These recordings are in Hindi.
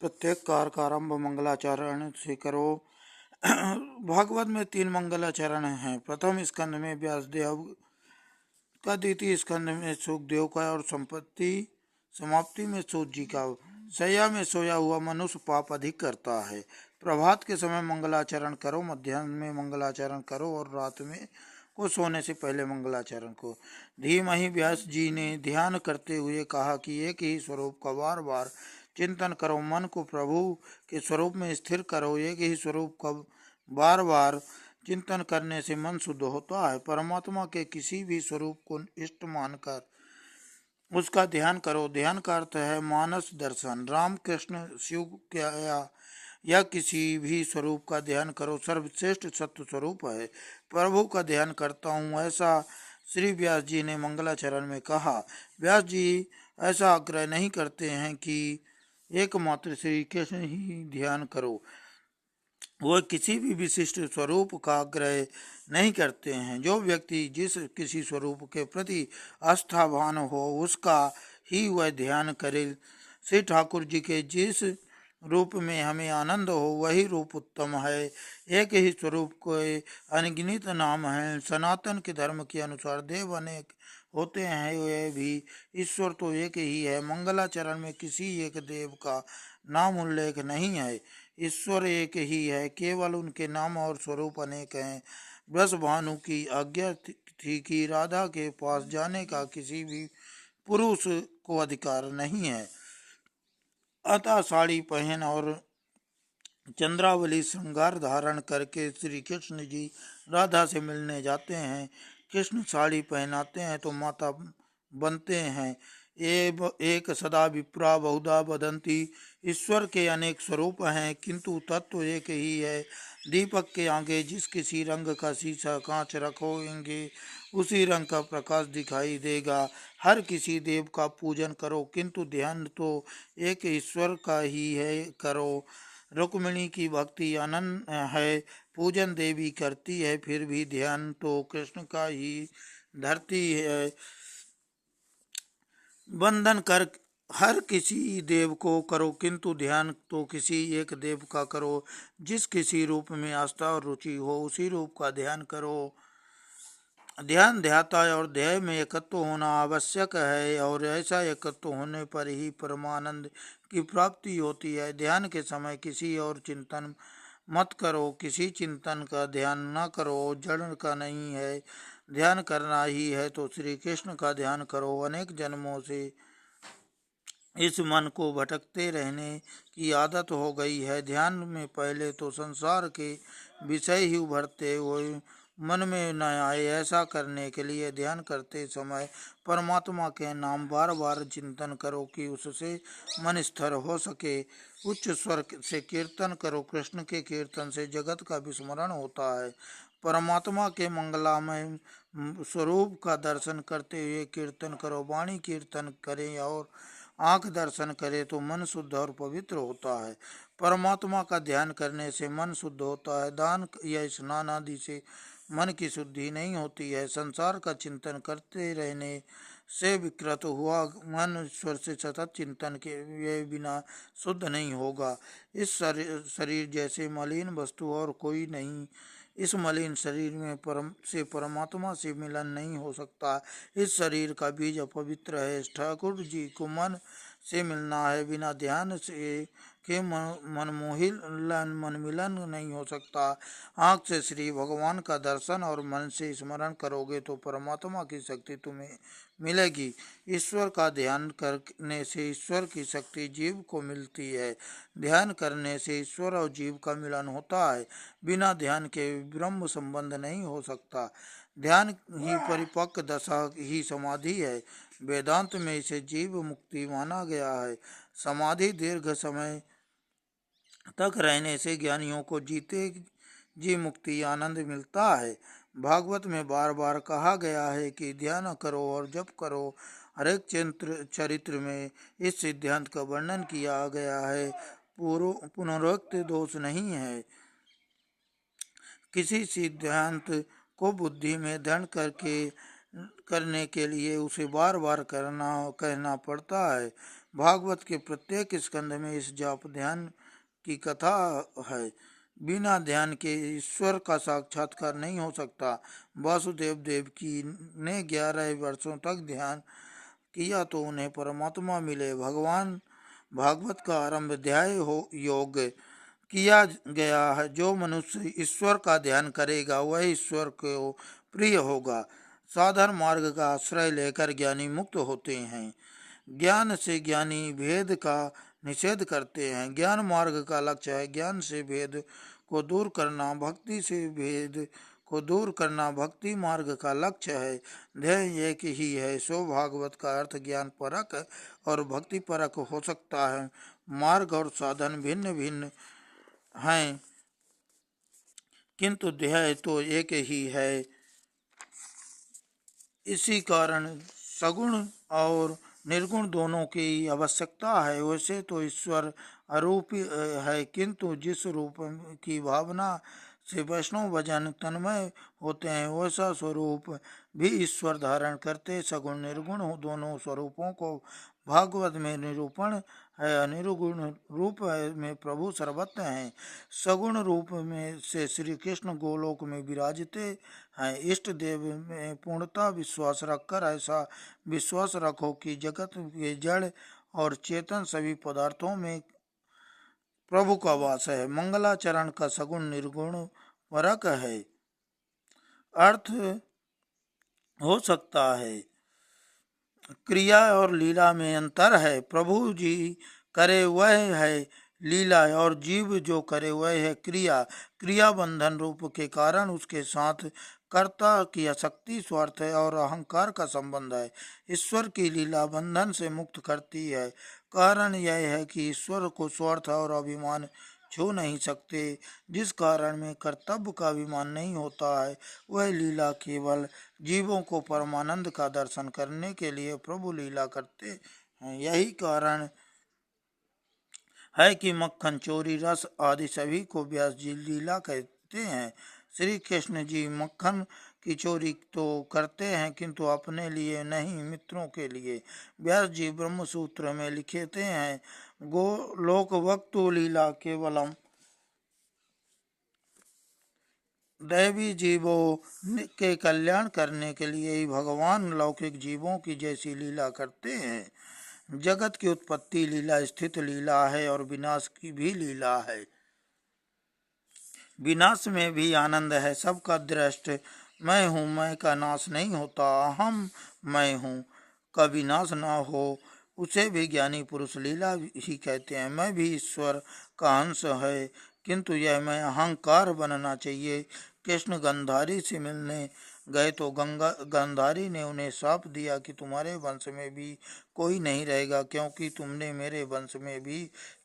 प्रत्येक कार का आरंभ मंगलाचरण से करो। भागवत में 3 मंगलाचरण हैं। प्रथम स्कंद में व्यासदेव का, द्वितीय स्कंद में सुखदेव का और संपत्ति समाप्ति में सूत जी का। शैया में सोया हुआ मनुष्य पाप अधिक करता है। प्रभात के समय मंगलाचरण करो, मध्याह्न में मंगलाचरण करो और रात में को सोने से पहले मंगलाचरण को। धीमहि व्यास जी ने ध्यान करते हुए कहा कि एक ही स्वरूप का बार बार चिंतन करो, मन को प्रभु के स्वरूप में स्थिर करो। एक ही स्वरूप का बार बार चिंतन करने से मन शुद्ध होता है। परमात्मा के किसी भी स्वरूप को इष्ट मानकर उसका ध्यान करो। ध्यान का अर्थ है मानस दर्शन। राम कृष्ण शिव या किसी भी स्वरूप का ध्यान करो, सर्वश्रेष्ठ सत्य स्वरूप है। प्रभु का ध्यान करता हूँ, ऐसा श्री व्यास जी ने मंगलाचरण में कहा। व्यास जी ऐसा आग्रह नहीं करते हैं कि एकमात्र श्री कृष्ण ही ध्यान करो। वह किसी भी विशिष्ट स्वरूप का आग्रह नहीं करते हैं। जो व्यक्ति जिस किसी स्वरूप के प्रति आस्थावान हो उसका ही वह ध्यान करे। श्री ठाकुर जी के जिस रूप में हमें आनंद हो वही रूप उत्तम है। एक ही स्वरूप के अनगिनत नाम हैं। सनातन के धर्म के अनुसार देव अनेक होते हैं, वह भी ईश्वर तो एक ही है। मंगलाचरण में किसी एक देव का नाम उल्लेख नहीं है। ईश्वर एक ही है, केवल उनके नाम और स्वरूप अनेक हैं। वृषभानु की आज्ञा थी कि राधा के पास जाने का किसी भी पुरुष को अधिकार नहीं है। अतः साड़ी पहन और चंद्रावली श्रृंगार धारण करके श्री कृष्ण जी राधा से मिलने जाते हैं। कृष्ण साड़ी पहनाते हैं तो माता बनते हैं। एक सदा विप्रा बहुधा बदंती। ईश्वर के अनेक स्वरूप हैं किंतु तत्व एक ही है। दीपक के आगे जिस किसी रंग का शीशा कांच रखोगे उसी रंग का प्रकाश दिखाई देगा। हर किसी देव का पूजन करो किंतु ध्यान तो एक ईश्वर का ही है करो। रुक्मिणी की भक्ति अनंत है, पूजन देवी करती है, फिर भी ध्यान तो कृष्ण का ही धरती है। बंधन कर हर किसी देव को करो किंतु ध्यान तो किसी एक देव का करो। जिस किसी रूप में आस्था और रुचि हो उसी रूप का ध्यान करो। ध्यान ध्याता और ध्येय में एकत्व होना आवश्यक है और ऐसा एकत्व होने पर ही परमानंद की प्राप्ति होती है। ध्यान के समय किसी और चिंतन मत करो, किसी चिंतन का ध्यान न करो, जड़ का नहीं है। ध्यान करना ही है तो श्री कृष्ण का ध्यान करो। अनेक जन्मों से इस मन को भटकते रहने की आदत हो गई है। ध्यान में पहले तो संसार के विषय ही उभरते हुए मन में न आए। ऐसा करने के लिए ध्यान करते समय परमात्मा के नाम बार बार चिंतन करो कि उससे मन स्थिर हो सके। उच्च स्वर से कीर्तन करो, कृष्ण के कीर्तन से जगत का विस्मरण होता है। परमात्मा के मंगलामय स्वरूप का दर्शन करते हुए कीर्तन करो। वाणी कीर्तन करें और आंख दर्शन करे तो मन शुद्ध और पवित्र होता है। परमात्मा का ध्यान करने से मन शुद्ध होता है। दान या स्नान आदि से मन की शुद्धि नहीं होती है। संसार का चिंतन करते रहने से विकृत हुआ मन ईश्वर से सतत चिंतन के बिना शुद्ध नहीं होगा। इस शरीर जैसे मलिन वस्तु और कोई नहीं। इस मलिन शरीर में परमात्मा से मिलन नहीं हो सकता। इस शरीर का बीज अपवित्र है। ठाकुर जी को मन से मिलना है, बिना ध्यान से के मन मिलन नहीं हो सकता। आँख से श्री भगवान का दर्शन और मन से स्मरण करोगे तो परमात्मा की शक्ति तुम्हें मिलेगी। ईश्वर का ध्यान करने से ईश्वर की शक्ति जीव को मिलती है। ध्यान करने से ईश्वर और जीव का मिलन होता है। बिना ध्यान के ब्रह्म संबंध नहीं हो सकता। ध्यान ही परिपक्व दशा ही समाधि है। वेदांत में इसे जीव मुक्ति माना गया है। समाधि दीर्घ समय तक रहने से ज्ञानियों को जीते जी मुक्ति आनंद मिलता है। भागवत में बार बार कहा गया है कि ध्यान करो और जप करो। हरेक चरित्र में इस सिद्धांत का वर्णन किया गया है। पुनरुक्त दोष नहीं है। किसी सिद्धांत को बुद्धि में दृढ़ करने के लिए उसे बार बार कहना पड़ता है। भागवत के प्रत्येक स्कंद में इस जाप ध्यान की कथा है। बिना ध्यान के ईश्वर का साक्षात्कार नहीं हो सकता। वासुदेव देवकी ने 11 वर्षों तक ध्यान किया तो उन्हें परमात्मा मिले। भगवान भागवत का आरंभ ध्याय हो योग किया गया है। जो मनुष्य ईश्वर का ध्यान करेगा वह ईश्वर को प्रिय होगा। साधारण मार्ग का आश्रय लेकर ज्ञानी मुक्त होते हैं। ज्ञान से ज्ञानी भेद का निषेध करते हैं। ज्ञान मार्ग का लक्ष्य है। ज्ञान से भेद को दूर करना, भक्ति से भेद को दूर करना भक्ति मार्ग का लक्ष्य है। ध्येय एक ही है। सो भागवत का अर्थ ज्ञान परक और भक्ति परक हो सकता है। मार्ग और साधन भिन्न भिन्न हैं, किंतु ध्येय तो एक ही है। इसी कारण सगुण और निर्गुण दोनों की आवश्यकता है। वैसे तो ईश्वर अरूप है, किंतु जिस रूप की भावना से वैष्णव भजन तन्मय होते हैं वैसा स्वरूप भी ईश्वर धारण करते। सगुण निर्गुण दोनों स्वरूपों को भागवत में निरूपण है। निर्गुण रूप में प्रभु सर्वत्र हैं। सगुण रूप में से श्री कृष्ण गोलोक में विराजते हैं। इष्ट देव में पूर्णता विश्वास रखकर ऐसा विश्वास रखो कि जगत के जड़ और चेतन सभी पदार्थों में प्रभु का वास है। मंगलाचरण का सगुण निर्गुण परक है। अर्थ हो सकता है क्रिया और लीला में अंतर है। प्रभु जी करे वह है लीला और जीव जो करे वह है क्रिया। क्रिया बंधन रूप के कारण उसके साथ कर्ता की आसक्ति, स्वार्थ और अहंकार का संबंध है। ईश्वर की लीला बंधन से मुक्त करती है। कारण यह है कि ईश्वर को स्वार्थ और अभिमान छू नहीं सकते। जिस कारण में कर्तव्य का अभिमान नहीं होता है वह लीला केवल जीवों को परमानंद का दर्शन करने के लिए प्रभु लीला करते हैं। यही कारण है कि मक्खन, चोरी, रस आदि सभी को व्यास जी लीला कहते हैं। श्री कृष्ण जी मक्खन की चोरी तो करते हैं किंतु अपने लिए नहीं, मित्रों के लिए। व्यास जी ब्रह्म सूत्र में लिखते हैं, गो लोक वक्तु लीला केवलम दैवी जीवों के कल्याण करने के लिए ही भगवान लौकिक जीवों की जैसी लीला करते हैं। जगत की उत्पत्ति लीला, स्थित लीला है और विनाश की भी लीला है। विनाश में भी आनंद है। सबका दृष्ट मैं हूँ, मैं का नाश नहीं होता। अहम मैं हूँ का विनाश न हो उसे भी ज्ञानी पुरुष लीला ही कहते हैं। मैं भी ईश्वर का अंश है, किंतु यह मैं अहंकार बनना चाहिए। कृष्ण गंधारी से मिलने गए तो गंधारी ने उन्हें श्राप दिया कि तुम्हारे वंश में भी कोई नहीं रहेगा, क्योंकि तुमने मेरे वंश में भी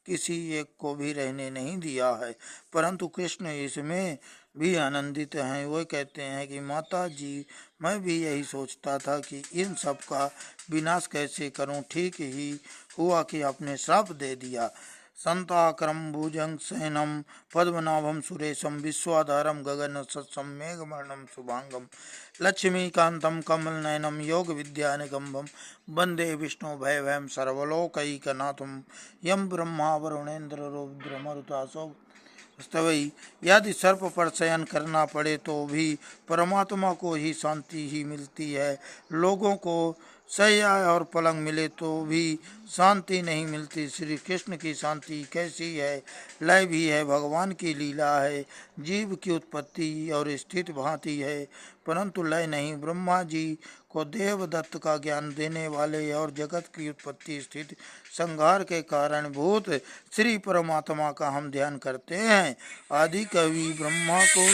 किसी एक को भी रहने नहीं दिया है। परंतु कृष्ण इसमें भी आनंदित हैं। वो कहते हैं कि माता जी, मैं भी यही सोचता था कि इन सब का विनाश कैसे करूं। ठीक ही हुआ कि आपने श्राप दे दिया। संताक्रम भुजंग सैनम पद्मनाभम सुरेशम विश्वाधारम गगन सत्सम मेघवर्णम शुभांगम लक्ष्मीकांतम कमल नयनम योग विद्या निगंबम वंदे विष्णु भयभयम सर्वलोकैकनाथम यम ब्रह्मा वरुणेन्द्र रुद्र मरुतासो स्तवई। यदि सर्प पर शयन करना पड़े तो भी परमात्मा को ही शांति ही मिलती है। लोगों को शैया और पलंग मिले तो भी शांति नहीं मिलती। श्री कृष्ण की शांति कैसी है? लय भी है, भगवान की लीला है। जीव की उत्पत्ति और स्थिति भांति है, परंतु लय नहीं। ब्रह्मा जी को देवदत्त का ज्ञान देने वाले और जगत की उत्पत्ति स्थिति संहार के कारण भूत श्री परमात्मा का हम ध्यान करते हैं। आदि कवि ब्रह्मा को